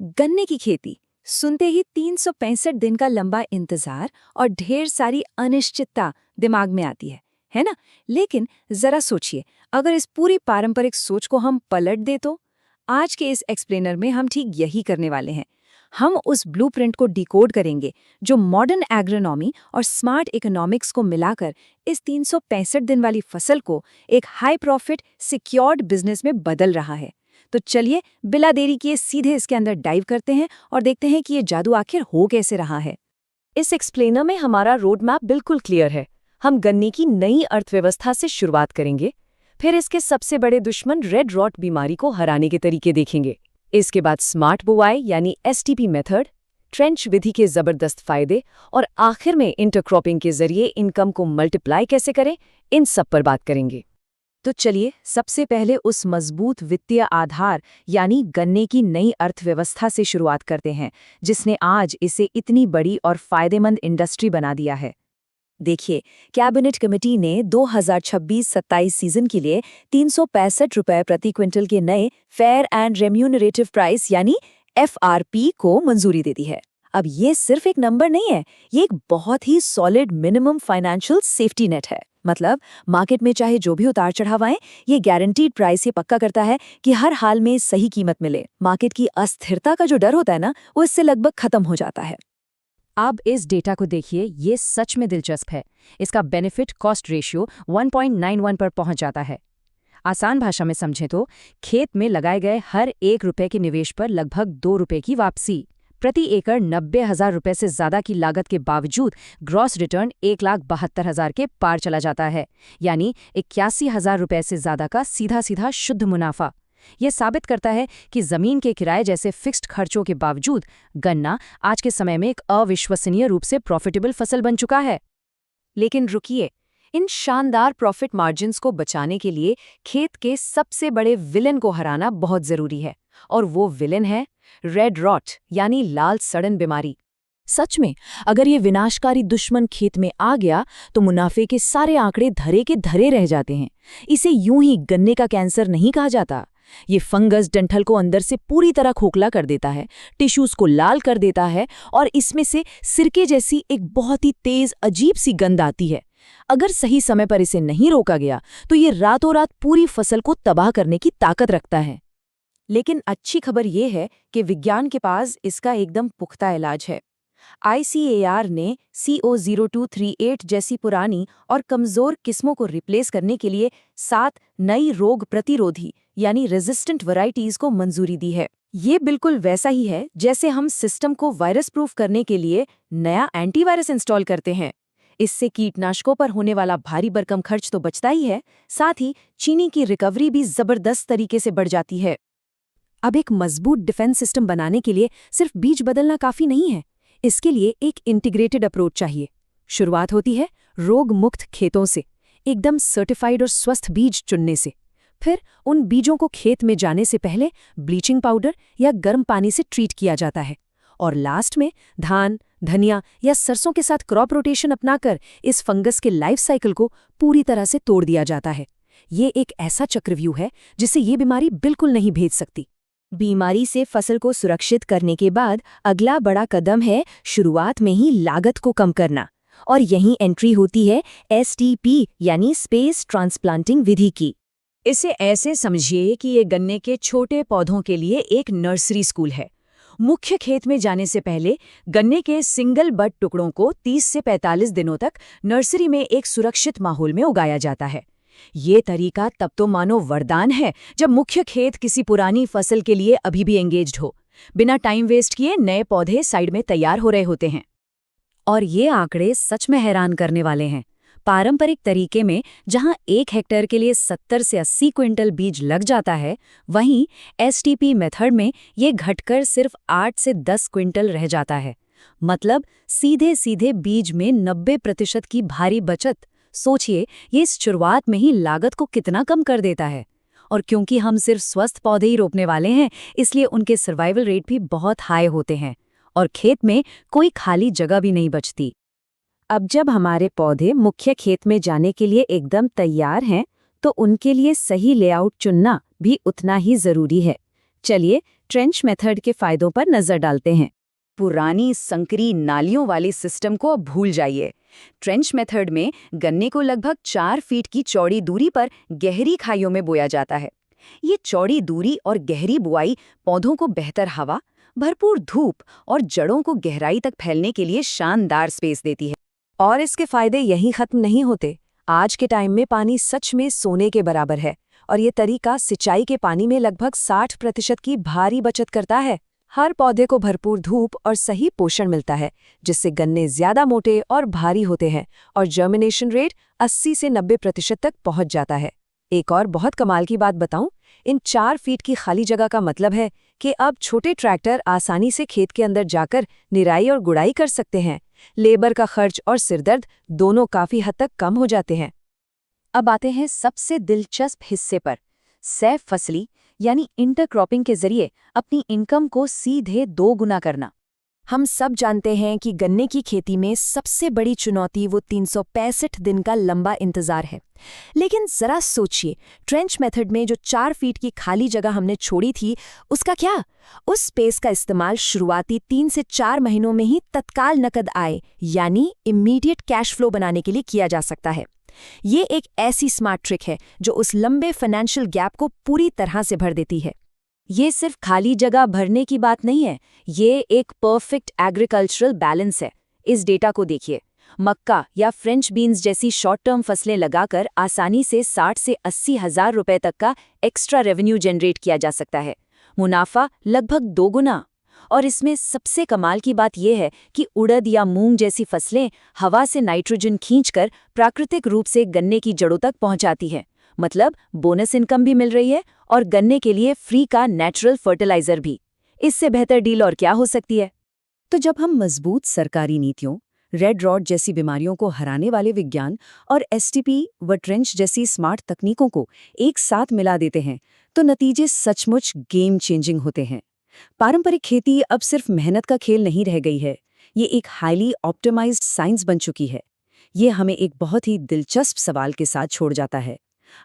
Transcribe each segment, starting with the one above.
गन्ने की खेती सुनते ही 365 दिन का लंबा इंतजार और ढेर सारी अनिश्चितता दिमाग में आती है ना? लेकिन जरा सोचिए, अगर इस पूरी पारंपरिक सोच को हम पलट दे तो आज के इस एक्सप्लेनर में हम ठीक यही करने वाले हैं। हम उस ब्लूप्रिंट को डिकोड करेंगे जो मॉडर्न एग्रोनॉमी और स्मार्ट इकोनॉमिक्स को मिलाकर इस 365 दिन वाली फसल को एक हाई प्रॉफिट सिक्योर्ड बिजनेस में बदल रहा है। तो चलिए बिना देरी किए सीधे इसके अंदर डाइव करते हैं और देखते हैं कि ये जादू आखिर हो कैसे रहा है। इस एक्सप्लेनर में हमारा रोड मैप बिल्कुल क्लियर है। हम गन्ने की नई अर्थव्यवस्था से शुरुआत करेंगे, फिर इसके सबसे बड़े दुश्मन रेड रॉट बीमारी को हराने के तरीके देखेंगे। इसके बाद स्मार्ट बुवाई यानी एसटीपी मेथड, ट्रेंच विधि के जबरदस्त फायदे और आखिर में इंटरक्रॉपिंग के जरिए इनकम को मल्टीप्लाई कैसे करें, इन सब पर बात करेंगे। तो चलिए सबसे पहले उस मजबूत वित्तीय आधार यानी गन्ने की नई अर्थव्यवस्था से शुरुआत करते हैं, जिसने आज इसे इतनी बड़ी और फायदेमंद इंडस्ट्री बना दिया है। देखिए, कैबिनेट कमेटी ने 2026-27 सीजन के लिए 365 रुपए प्रति क्विंटल के नए फेयर एंड रेम्यूनरेटिव प्राइस यानी एफआरपी को मंजूरी दे दी है। अब ये सिर्फ एक नंबर नहीं है, ये एक बहुत ही solid minimum financial safety net है। मतलब मार्केट में चाहे जो भी उतार चढ़ाव आए, ये गारंटीड प्राइस ये पक्का करता है कि हर हाल में सही कीमत मिले। मार्केट की अस्थिरता का जो डर होता है ना, वो इससे लगभग खत्म हो जाता है। अब इस डेटा को देखिए, ये सच में दिलचस्प है। इसका बेनिफिट कॉस्ट रेशियो 1.91 पर पहुंच जाता है। आसान भाषा में समझें तो खेत में लगाए गए हर 1 रुपए के निवेश पर लगभग 2 रुपए की वापसी। प्रति एकड़ 90,000 रुपए से ज्यादा की लागत के बावजूद ग्रॉस रिटर्न 1,72,000 के पार चला जाता है, यानी 81,000 रुपए से ज्यादा का सीधा सीधा शुद्ध मुनाफा। यह साबित करता है कि जमीन के किराए जैसे फिक्स्ड खर्चों के बावजूद गन्ना आज के समय में एक अविश्वसनीय रूप से प्रॉफिटेबल फसल बन चुका है। लेकिन रुकिए, इन शानदार प्रॉफिट मार्जिन्स को बचाने के लिए खेत के सबसे बड़े विलेन को हराना बहुत जरूरी है, और वो विलेन है रेड रॉट यानी लाल सड़न बीमारी। सच में, अगर ये विनाशकारी दुश्मन खेत में आ गया तो मुनाफे के सारे आंकड़े धरे के धरे रह जाते हैं। इसे यूं ही गन्ने का कैंसर नहीं कहा जाता। ये फंगस डंठल को अंदर से पूरी तरह खोखला कर देता है, टिश्यूज को लाल कर देता है और इसमें से सिरके जैसी एक बहुत ही तेज अजीब सी गंध आती है। अगर सही समय पर इसे नहीं रोका गया तो ये रातों रात पूरी फसल को तबाह करने की ताकत रखता है। लेकिन अच्छी खबर ये है कि विज्ञान के पास इसका एकदम पुख्ता इलाज है। ICAR ने CO0238 जैसी पुरानी और कमजोर किस्मों को रिप्लेस करने के लिए 7 नई रोग प्रतिरोधी यानी रेजिस्टेंट वैरायटीज को मंजूरी दी है। ये बिल्कुल वैसा ही है जैसे हम सिस्टम को वायरस प्रूफ करने के लिए नया एंटीवायरस इंस्टॉल करते हैं। इससे कीटनाशकों पर होने वाला भारी भरकम खर्च तो बचता ही है, साथ ही चीनी की रिकवरी भी जबरदस्त तरीके से बढ़ जाती है। अब एक मजबूत डिफेंस सिस्टम बनाने के लिए सिर्फ बीज बदलना काफी नहीं है, इसके लिए एक इंटीग्रेटेड अप्रोच चाहिए। शुरुआत होती है रोग मुक्त खेतों से, एकदम सर्टिफाइड और स्वस्थ बीज चुनने से। फिर उन बीजों को खेत में जाने से पहले ब्लीचिंग पाउडर या गर्म पानी से ट्रीट किया जाता है, और लास्ट में धान, धनिया या सरसों के साथ क्रॉप रोटेशन अपनाकर इस फंगस के लाइफ साइकिल को पूरी तरह से तोड़ दिया जाता है। ये एक ऐसा चक्रव्यूह है जिसे ये बीमारी बिल्कुल नहीं भेज सकती। बीमारी से फसल को सुरक्षित करने के बाद अगला बड़ा कदम है शुरुआत में ही लागत को कम करना, और यहीं एंट्री होती है STP यानी स्पेस ट्रांसप्लांटिंग विधि की। इसे ऐसे समझिए कि ये गन्ने के छोटे पौधों के लिए एक नर्सरी स्कूल है। मुख्य खेत में जाने से पहले गन्ने के सिंगल बड टुकड़ों को 30 से 45 दिनों तक नर्सरी में एक सुरक्षित माहौल में उगाया जाता है। ये तरीका तब तो मानो वरदान है जब मुख्य खेत किसी पुरानी फसल के लिए अभी भी एंगेज्ड हो। बिना टाइम वेस्ट किए नए पौधे साइड में तैयार हो रहे होते हैं। और ये आंकड़े सच में हैरान करने वाले हैं। पारंपरिक तरीके में जहां 1 हेक्टेयर के लिए 70 से 80 क्विंटल बीज लग जाता है, वहीं STP मेथड में ये घटकर सिर्फ 8 से 10 क्विंटल रह जाता है। मतलब सीधे सीधे बीज में 90% की भारी बचत। सोचिए, ये इस शुरुआत में ही लागत को कितना कम कर देता है। और क्योंकि हम सिर्फ स्वस्थ पौधे ही रोपने वाले हैं, इसलिए उनके सर्वाइवल रेट भी बहुत हाई होते हैं और खेत में कोई खाली जगह भी नहीं बचती। अब जब हमारे पौधे मुख्य खेत में जाने के लिए एकदम तैयार हैं, तो उनके लिए सही लेआउट चुनना भी उतना ही जरूरी है। चलिए ट्रेंच मेथड के फायदों पर नजर डालते हैं। पुरानी संकरी नालियों वाले सिस्टम को अब भूल जाइए। ट्रेंच मेथड में गन्ने को लगभग 4 फीट की चौड़ी दूरी पर गहरी खाइयों में बोया जाता है। ये चौड़ी दूरी और गहरी बुआई पौधों को बेहतर हवा, भरपूर धूप और जड़ों को गहराई तक फैलने के लिए शानदार स्पेस देती है। और इसके फायदे यहीं खत्म नहीं होते। आज के टाइम में पानी सच में सोने के बराबर है और ये तरीका सिंचाई के पानी में लगभग 60% की भारी बचत करता है। हर पौधे को भरपूर धूप और सही पोषण मिलता है, जिससे गन्ने ज्यादा मोटे और भारी होते हैं और जर्मिनेशन रेट 80 से 90% तक पहुंच जाता है। एक और बहुत कमाल की बात बताऊं, इन 4 फीट की खाली जगह का मतलब है कि अब छोटे ट्रैक्टर आसानी से खेत के अंदर जाकर निराई और गुड़ाई कर सकते हैं। लेबर का खर्च और सिरदर्द दोनों काफी हद तक कम हो जाते हैं। अब आते हैं सबसे दिलचस्प हिस्से पर, सह फसली यानी इंटरक्रॉपिंग के जरिए अपनी इनकम को सीधे 2 गुना करना। हम सब जानते हैं कि गन्ने की खेती में सबसे बड़ी चुनौती वो 365 दिन का लंबा इंतजार है। लेकिन जरा सोचिए, ट्रेंच मेथड में जो 4 फीट की खाली जगह हमने छोड़ी थी, उसका क्या? उस स्पेस का इस्तेमाल शुरुआती 3 से 4 महीनों में ही तत्काल नकद आय यानी इमीडिएट कैश फ्लो बनाने के लिए किया जा सकता है। ये एक ऐसी स्मार्ट ट्रिक है जो उस लंबे फाइनेंशियल गैप को पूरी तरह से भर देती है। ये सिर्फ खाली जगह भरने की बात नहीं है, ये एक परफेक्ट एग्रीकल्चरल बैलेंस है। इस डेटा को देखिए, मक्का या फ्रेंच बीन्स जैसी शॉर्ट टर्म फसलें लगाकर आसानी से 60 से 80 हज़ार रुपए तक का एक्स्ट्रा रेवेन्यू जनरेट किया जा सकता है। मुनाफा लगभग 2 गुना। और इसमें सबसे कमाल की बात यह है कि उड़द या मूंग जैसी फसलें हवा से नाइट्रोजन खींचकर प्राकृतिक रूप से गन्ने की जड़ों तक पहुंचाती हैं। मतलब बोनस इनकम भी मिल रही है और गन्ने के लिए फ्री का नेचुरल फर्टिलाइजर भी। इससे बेहतर डील और क्या हो सकती है? तो जब हम मजबूत सरकारी नीतियों, रेड रॉड जैसी बीमारियों को हराने वाले विज्ञान और एसटीपी व ट्रेंच जैसी स्मार्ट तकनीकों को एक साथ मिला देते हैं, तो नतीजे सचमुच गेम चेंजिंग होते हैं। पारंपरिक खेती अब सिर्फ मेहनत का खेल नहीं रह गई है, ये एक हाईली ऑप्टिमाइज्ड साइंस बन चुकी है। ये हमें एक बहुत ही दिलचस्प सवाल के साथ छोड़ जाता है।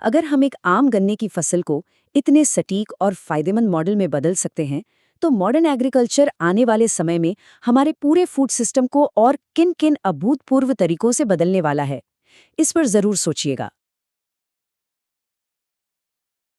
अगर हम एक आम गन्ने की फसल को इतने सटीक और फायदेमंद मॉडल में बदल सकते हैं, तो मॉडर्न एग्रीकल्चर आने वाले समय में हमारे पूरे फूड सिस्टम को और किन किन अभूतपूर्व तरीकों से बदलने वाला है, इस पर जरूर सोचिएगा।